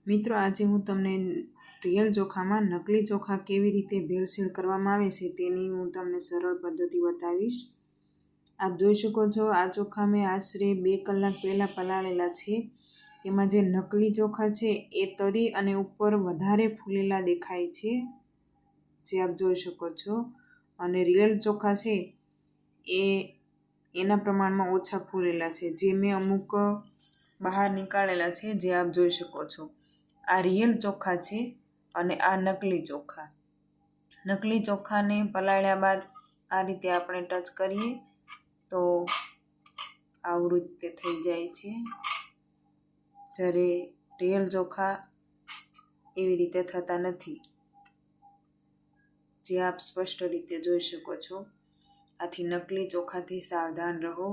મિત્રો, આજે હું તમને રિયલ ચોખામાં નકલી ચોખા કેવી રીતે ભેળસેળ કરવામાં આવે છે તેની હું તમને સરળ પદ્ધતિ બતાવીશ. આપ જોઈ શકો છો, આ ચોખા મેં આશરે 2 કલાક પહેલાં પલાળેલા છે. તેમાં જે નકલી ચોખા છે એ તરી અને ઉપર વધારે ફૂલેલા દેખાય છે, જે આપ જોઈ શકો છો. અને રિયલ ચોખા છે એ એના પ્રમાણમાં ઓછા ફૂલેલા છે, જે મેં અમુક બહાર નીકાળેલા છે, જે આપ જોઈ શકો છો. આ રિયલ ચોખા છે અને આ નકલી ચોખા. નકલી ચોખાને પલાળ્યા બાદ આ રીતે આપણે ટચ કરીએ તો આવું રીતે થઈ જાય છે, જ્યારે રિયલ ચોખા એવી રીતે થતા નથી, જે આપ સ્પષ્ટ રીતે જોઈ શકો છો. આથી નકલી ચોખાથી સાવધાન રહો.